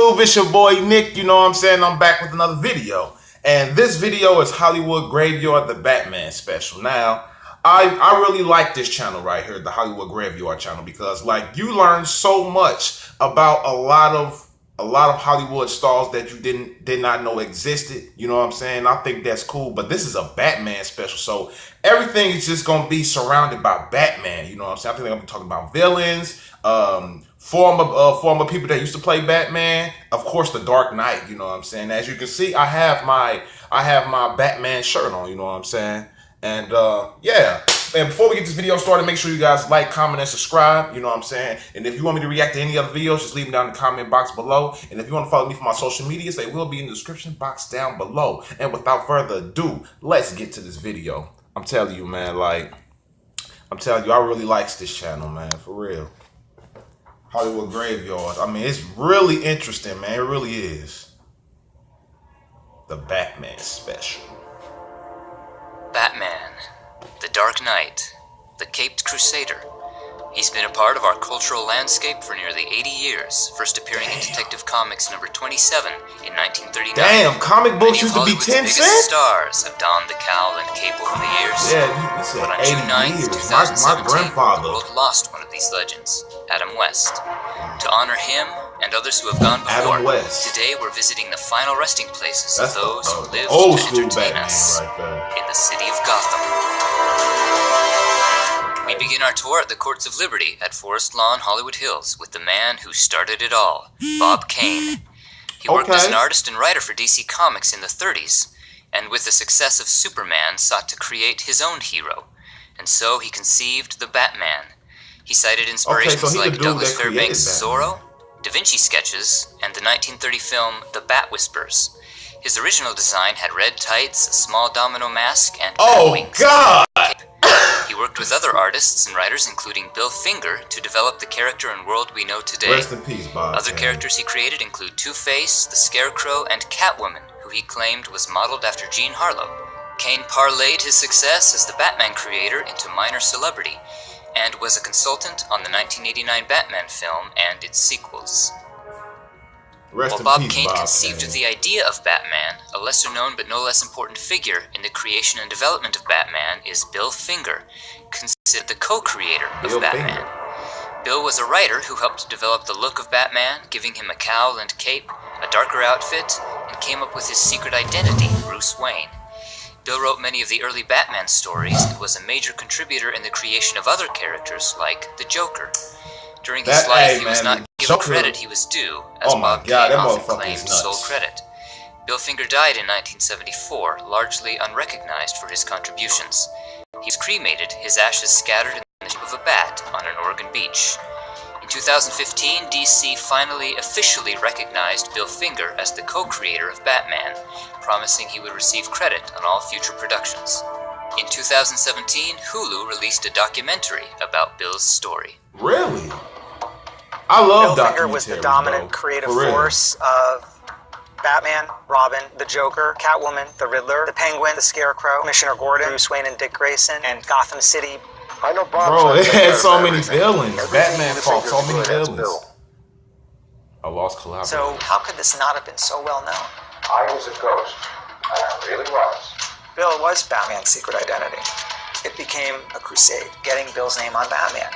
It's your boy Nick, you know what I'm saying? I'm back with another video. And this video is Hollywood Graveyard, the Batman special. Now, I really like this channel right here, the Hollywood Graveyard channel, because like you learn so much about a lot of Hollywood stars that you did not know existed. You know what I'm saying? I think that's cool. But this is a Batman special, so everything is just gonna be surrounded by Batman. You know what I'm saying? I think I'm gonna be talking about villains, former people that used to play Batman, of course the Dark Knight. You know what I'm saying? As you can see, I have my Batman shirt on. You know what I'm saying? And yeah. And before we get this video started, make sure you guys like, comment, and subscribe. You know what I'm saying? And if you want me to react to any other videos, just leave them down in the comment box below. And if you want to follow me for my social medias, they will be in the description box down below. And without further ado, let's get to this video. I'm telling you, man, I really like this channel, man, for real. Hollywood Graveyard. I mean, it's really interesting, man. It really is. The Batman special. Batman, the Dark Knight, the Caped Crusader. He's been a part of our cultural landscape for nearly 80 years, first appearing in Detective Comics number 27 in 1939. Damn, comic books used to be 10 cents? Biggest stars have donned the cowl and cape over the years. Yeah, you said but on 80 June 9th, years. 2017, My grandfather. the world lost one of these legends, Adam West. To honor him and others who have gone before, today we're visiting the final resting places of those who lived to entertain us in the city of Gotham. We begin our tour at the Courts of Liberty at Forest Lawn, Hollywood Hills, with the man who started it all, Bob Kane. He worked as an artist and writer for DC Comics in the 30s, and with the success of Superman, sought to create his own hero. And so he conceived the Batman. He cited inspirations like Douglas Fairbanks' Zorro, Da Vinci sketches, and the 1930 film The Bat Whispers. His original design had red tights, a small domino mask, and wings. God! He worked with other artists and writers, including Bill Finger, to develop the character and world we know today. Rest in peace, Bob. Other characters he created include Two-Face, the Scarecrow, and Catwoman, who he claimed was modeled after Jean Harlow. Kane parlayed his success as the Batman creator into minor celebrity, and was a consultant on the 1989 Batman film and its sequels. While Bob Kane conceived of the idea of Batman, a lesser-known but no less important figure in the creation and development of Batman is Bill Finger, considered the co-creator of Batman. Bill was a writer who helped develop the look of Batman, giving him a cowl and cape, a darker outfit, and came up with his secret identity, Bruce Wayne. Bill wrote many of the early Batman stories and was a major contributor in the creation of other characters like the Joker. During his life, he was not given credit he was due, as Bob Kane often claimed sole credit. Bill Finger died in 1974, largely unrecognized for his contributions. He was cremated, his ashes scattered in the shape of a bat on an Oregon beach. In 2015, DC finally officially recognized Bill Finger as the co-creator of Batman, promising he would receive credit on all future productions. In 2017, Hulu released a documentary about Bill's story. Really? I love Bill Finger was the dominant creative force of Batman, Robin, the Joker, Catwoman, the Riddler, the Penguin, the Scarecrow, Commissioner Gordon, Bruce Wayne and Dick Grayson, and Gotham City. I know Bob. Bro, it had so many villains. Batman fought so many villains. I lost collaboration. So how could this not have been so well known? I was a ghost. I really was. Bill was Batman's secret identity. It became a crusade, getting Bill's name on Batman.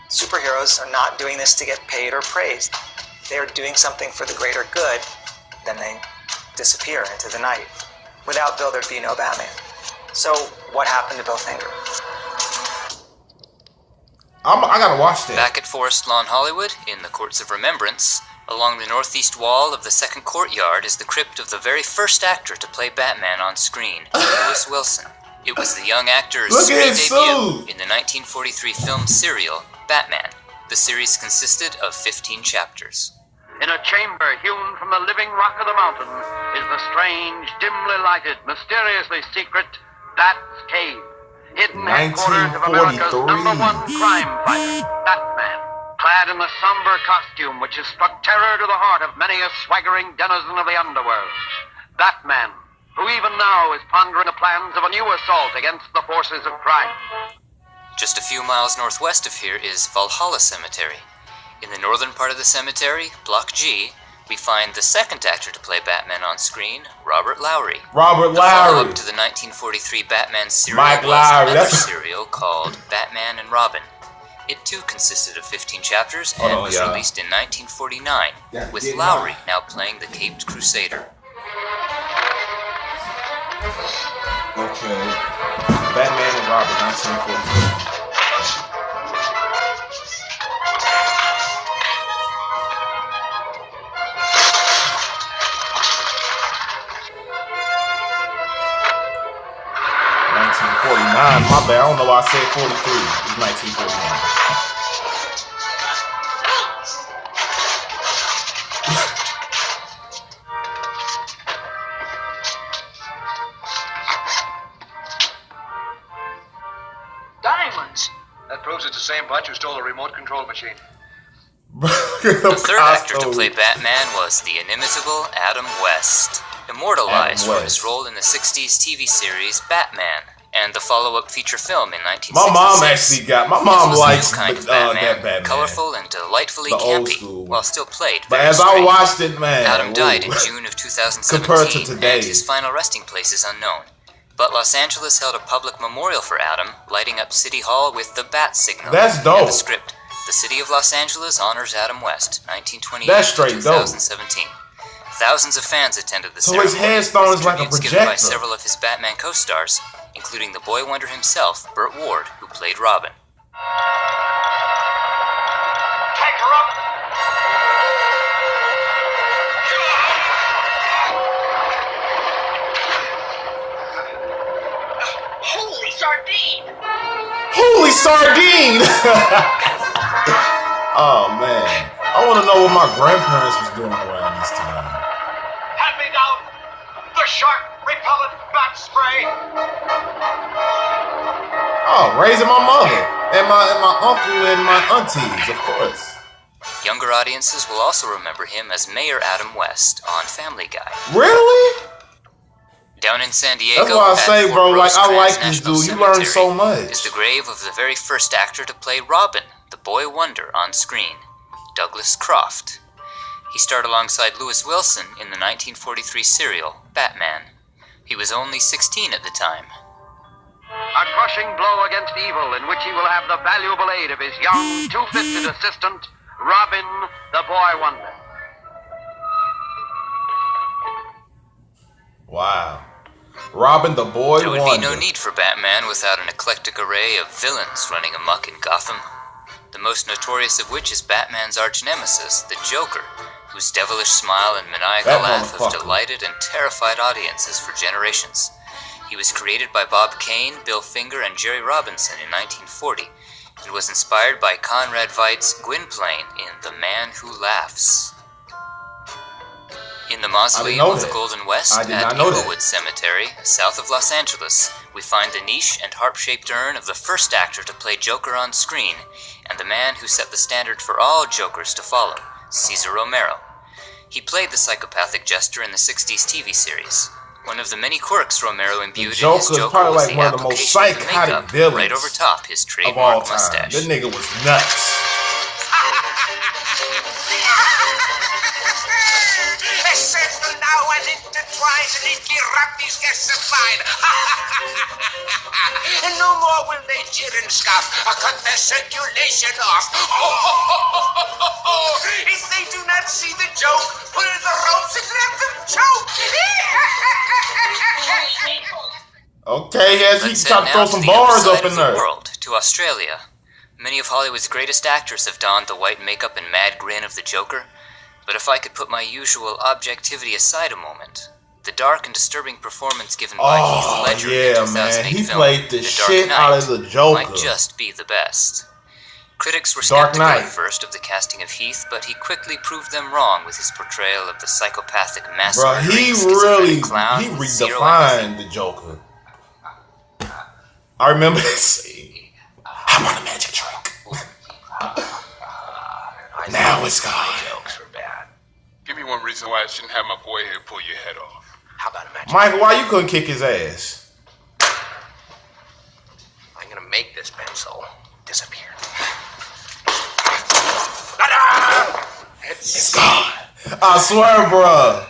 Superheroes are not doing this to get paid or praised. They're doing something for the greater good, then they disappear into the night. Without Bill, there'd be no Batman. So what happened to Bill Finger? I gotta watch that. Back at Forest Lawn, Hollywood, in the Courts of Remembrance, along the northeast wall of the second courtyard is the crypt of the very first actor to play Batman on screen, Lewis Wilson. It was the young actor's debut in the 1943 film serial, Batman. The series consisted of 15 chapters. In a chamber hewn from the living rock of the mountain is the strange, dimly lighted, mysteriously secret Bat's Cave, hidden headquarters of America's #1 crime fighter, Batman. Clad in the somber costume which has struck terror to the heart of many a swaggering denizen of the underworld, Batman, who even now is pondering the plans of a new assault against the forces of crime. Just a few miles northwest of here is Valhalla Cemetery. In the northern part of the cemetery, Block G, we find the second actor to play Batman on screen, Robert Lowry. Robert The Lowry. follow-up to the 1943 Batman serial Mike was Lowry, another that's- serial called Batman and Robin. It too consisted of 15 chapters and was released in 1949, with Lowry now playing the Caped Crusader. Okay. Batman and Robin, 1943. My bad. I don't know why I said 43. It's 1949. Diamonds. That proves it's the same bunch who stole the remote control machine. The third actor to play Batman was the inimitable Adam West, immortalized for his role in the 60s TV series Batman and the follow-up feature film in 1966. My mom actually got. My mom likes kind of that Batman. Colorful and delightfully The old campy, school. while still played. But very as I straight. watched it, man, Adam died in ooh. June of 2017, Compared to today. and his final resting place is unknown. But Los Angeles held a public memorial for Adam, lighting up City Hall with the bat signal. That's And dope. the script, "The City of Los Angeles honors Adam West, 1928 That's straight to dope. 2017." Thousands of fans attended the So ceremony. his headstone with is like a tributes given by projector. several of his Batman co-stars, including the boy wonder himself, Burt Ward, who played Robin. Take her up! Holy sardine! Holy sardine! Oh man, I want to know what my grandparents was doing around this time. Hand me down the shark repellent bat spray! Oh, raising my mother and my uncle and my aunties, of course. Younger audiences will also remember him as Mayor Adam West on Family Guy. Really? Down in San Diego, That's why I at say, Fort bro, like, I Rosecrans like this National dude. You learn Cemetery so much. Is the grave of the very first actor to play Robin, the boy wonder, on screen, Douglas Croft. He starred alongside Lewis Wilson in the 1943 serial Batman. He was only 16 at the time. A crushing blow against evil in which he will have the valuable aid of his young, two-fisted assistant, Robin, the Boy Wonder. Wow. Robin the Boy There would Wonder. be no need for Batman without an eclectic array of villains running amok in Gotham. The most notorious of which is Batman's arch-nemesis, the Joker, whose devilish smile and maniacal That laugh have motherfucker. delighted and terrified audiences for generations. He was created by Bob Kane, Bill Finger, and Jerry Robinson in 1940, and was inspired by Conrad Veidt's Gwynplaine in The Man Who Laughs. In the mausoleum know of the that. Golden West I did at not know that. Inglewood Cemetery, south of Los Angeles, we find the niche and harp-shaped urn of the first actor to play Joker on screen, and the man who set the standard for all Jokers to follow, Cesar Romero. He played the psychopathic jester in the 60s TV series. One of the many quirks Romero imbued in his Joker is Joker probably was like the one of the most application of the psychotic makeup villains right over top his of all trademark time. mustache. That nigga was nuts. Assemble now and intertwine the neatly wrap these guests of mine. And no more will they jeer and scoff or cut their circulation off. If they do not see the joke, pull the ropes and let them choke. Okay, yes, he Let's tried head to throw now some to the bars other up side in of the there. world, to Australia. Many of Hollywood's greatest actors have donned the white makeup and mad grin of the Joker. But if I could put my usual objectivity aside a moment, the dark and disturbing performance given by Heath Ledger in the yeah, 2008 man. He film played the The shit Dark out Knight of the Joker. might just be the best. Critics were Dark skeptical Knight. at first of the casting of Heath, but he quickly proved them wrong with his portrayal of the psychopathic master Bro, he really clown he with zero empathy. redefined the Joker. I remember this scene. I want a magic trick. Now it's gone. Jokes are bad. Give me one reason why I shouldn't have my boy here pull your head off. How about a magic? Michael, why you couldn't kick his ass? I'm gonna make this pencil disappear. It's gone. I swear, bruh.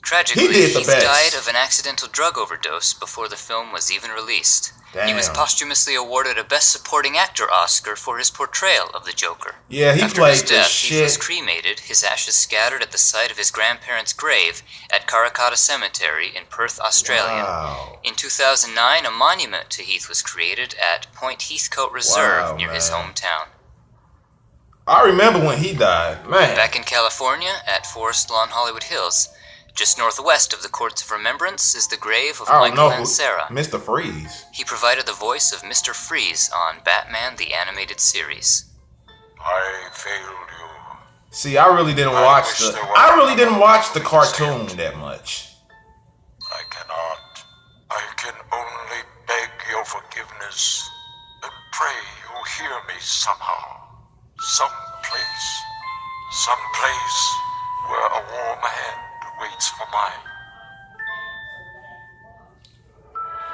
Tragically, He did the Heath best. died of an accidental drug overdose before the film was even released. He was Damn. posthumously awarded a Best Supporting Actor Oscar for his portrayal of the Joker. Yeah, he After played his this death, Heath was shit. cremated, his ashes scattered at the site of his grandparents' grave at Karrakatta Cemetery in Perth, Australia. Wow. In 2009, a monument to Heath was created at Point Heathcote Reserve Wow, near his man. hometown. I remember when he died, man. Back in California, at Forest Lawn Hollywood Hills, just northwest of the Courts of Remembrance, is the grave of I don't know Michael who. Ansara. Mr. Freeze. He provided the voice of Mr. Freeze on Batman the Animated Series. I failed you. See, I really didn't watch the. I really didn't watch the cartoon that much. I cannot. I can only beg your forgiveness and pray you hear me somehow. Someplace where a warm hand waits for mine.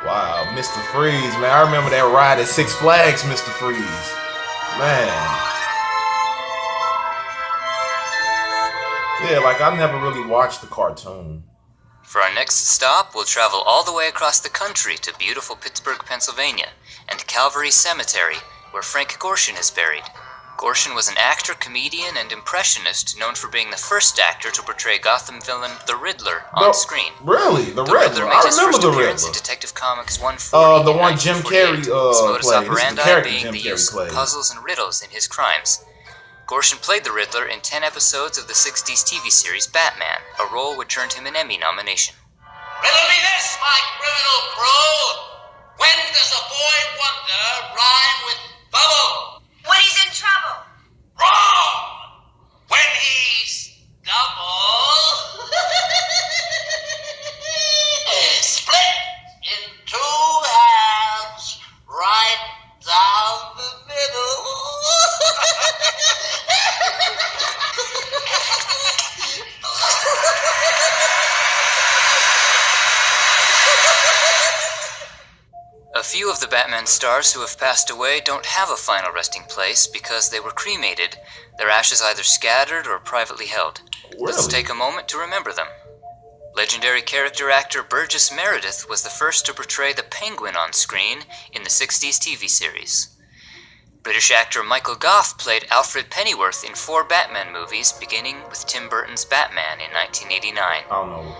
Wow, Mr. Freeze, man. I remember that ride at Six Flags, Mr. Freeze. Man. Yeah, like I never really watched the cartoon. For our next stop, we'll travel all the way across the country to beautiful Pittsburgh, Pennsylvania, and Calvary Cemetery, where Frank Gorshin is buried. Gorshin was an actor, comedian, and impressionist known for being the first actor to portray Gotham villain the Riddler on screen. Really? The Riddler? made I his remember first the appearance Riddler. in Detective Comics 140 The in one Jim Carrey 1948. His modus played. This is the operandi character being Jim the Carrey use played. of puzzles and riddles in his crimes. Gorshin played the Riddler in 10 episodes of the 60s TV series Batman, a role which earned him an Emmy nomination. Riddle me this, my criminal crew. When does a boy wonder rhyme with bubble? When he's in trouble. Wrong! When he's double. Split in two halves, right down the middle. A few of the Batman stars who have passed away don't have a final resting place because they were cremated, their ashes either scattered or privately held. Let's Really? take a moment to remember them. Legendary character actor Burgess Meredith was the first to portray the Penguin on screen in the 60s TV series. British actor Michael Gough played Alfred Pennyworth in 4 Batman movies, beginning with Tim Burton's Batman in 1989. I don't know.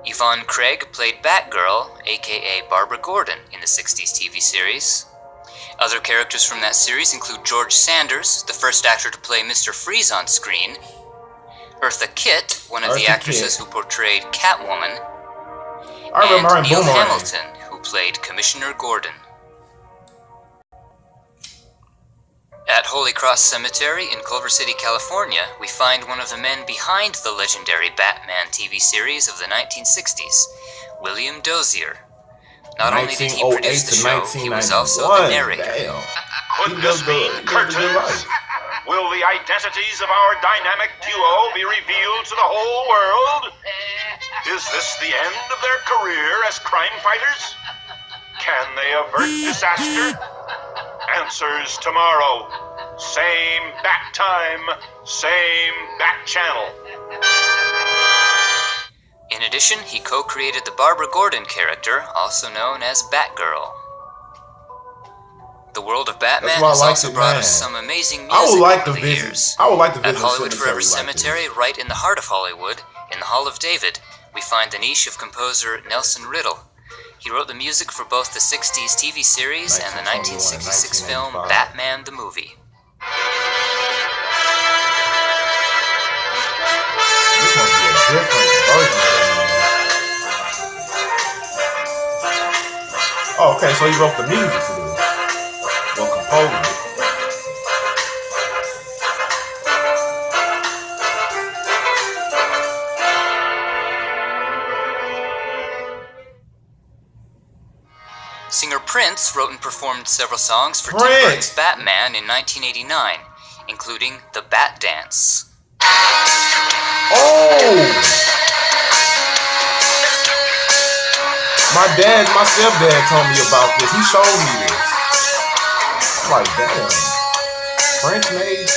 Yvonne Craig played Batgirl, aka Barbara Gordon, in the 60s TV series. Other characters from that series include George Sanders, the first actor to play Mr. Freeze on screen, Eartha Kitt, one of the Eartha actresses Kitt. who portrayed Catwoman, I remember her in and Neil Boomerang. Hamilton, who played Commissioner Gordon. At Holy Cross Cemetery in Culver City, California, we find one of the men behind the legendary Batman TV series of the 1960s, William Dozier. Not only did he 1908 produce the to show, he was also the 1991. narrator. Damn. Could He this lived a mean good curtains? life. Will the identities of our dynamic duo be revealed to the whole world? Is this the end of their career as crime fighters? Can they avert disaster? Answers tomorrow. Same bat time, same bat channel. In addition, he co-created the Barbara Gordon character, also known as Batgirl. The world of Batman That's why I has liked also it, brought man. us some amazing I would music like over to the visit. years. I would like to visit At Hollywood a Forever cemetery like Cemetery, this. right in the heart of Hollywood, in the Hall of David, we find the niche of composer Nelson Riddle. He wrote the music for both the 60s TV series and the 1966 film 1995. Batman the Movie. This must be a different version of that movie. Oh, okay, so he wrote the music to this. Well, composed it. Singer Prince wrote and performed several songs for Tim Prince! Burton's Batman in 1989, including The Bat Dance. Oh! My stepdad told me about this. He showed me this. I'm like, damn. Prince made.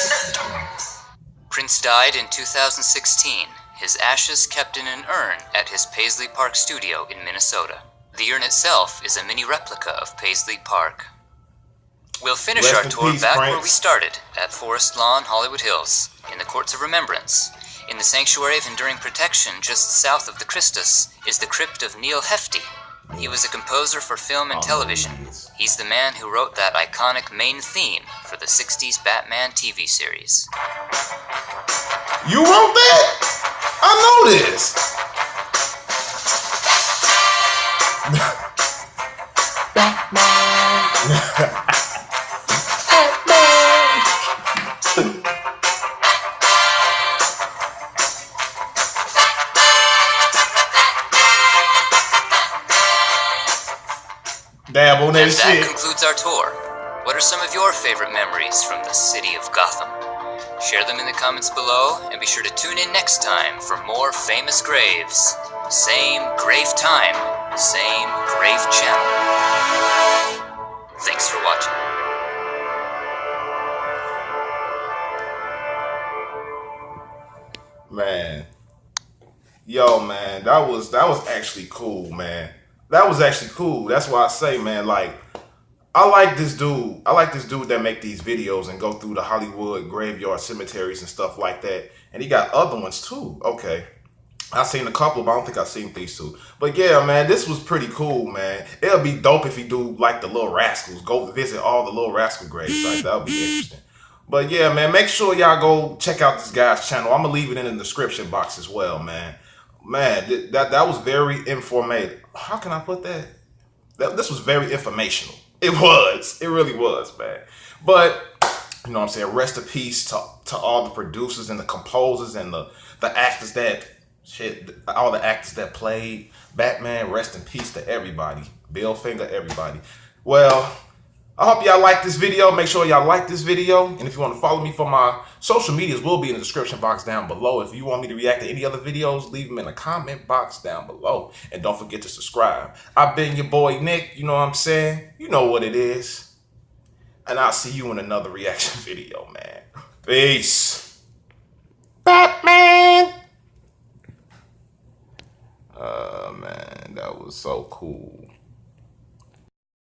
Prince died in 2016, his ashes kept in an urn at his Paisley Park studio in Minnesota. The urn itself is a mini replica of Paisley Park. We'll finish Rest our in tour peace, back Prince. where we started, at Forest Lawn, Hollywood Hills, in the Courts of Remembrance. In the Sanctuary of Enduring Protection, just south of the Christus, is the crypt of Neil Hefti. He was a composer for film and television. He's the man who wrote that iconic main theme for the 60s Batman TV series. You wrote that? I know this. Dab on that And shit. that concludes our tour. What are some of your favorite memories from the city of Gotham? Share them in the comments below, and be sure to tune in next time for more famous graves. Same grave time, same grave channel. Thanks for watching. Man. Yo, man, that was actually cool, man. That was actually cool. That's why I say, man, like, I like this dude. I like this dude that make these videos and go through the Hollywood graveyard cemeteries and stuff like that. And he got other ones too. Okay. I've seen a couple, but I don't think I've seen these two. But yeah, man, this was pretty cool, man. It'll be dope if he do like the Little Rascals. Go visit all the Little Rascal graves. Like, that'll be interesting. But yeah, man, make sure y'all go check out this guy's channel. I'm going to leave it in the description box as well, man. Man, that was very informative. How can I put that? This was very informational. It was. It really was, man. But, you know what I'm saying? Rest in peace to all the producers and the composers and the actors that, all the actors that played Batman. Rest in peace to everybody. Bill Finger, everybody. Well, I hope y'all like this video. Make sure y'all like this video. And if you want to follow me for my social medias, will be in the description box down below. If you want me to react to any other videos, leave them in the comment box down below. And don't forget to subscribe. I've been your boy, Nick. You know what I'm saying? You know what it is. And I'll see you in another reaction video, man. Peace. Batman. Man, that was so cool.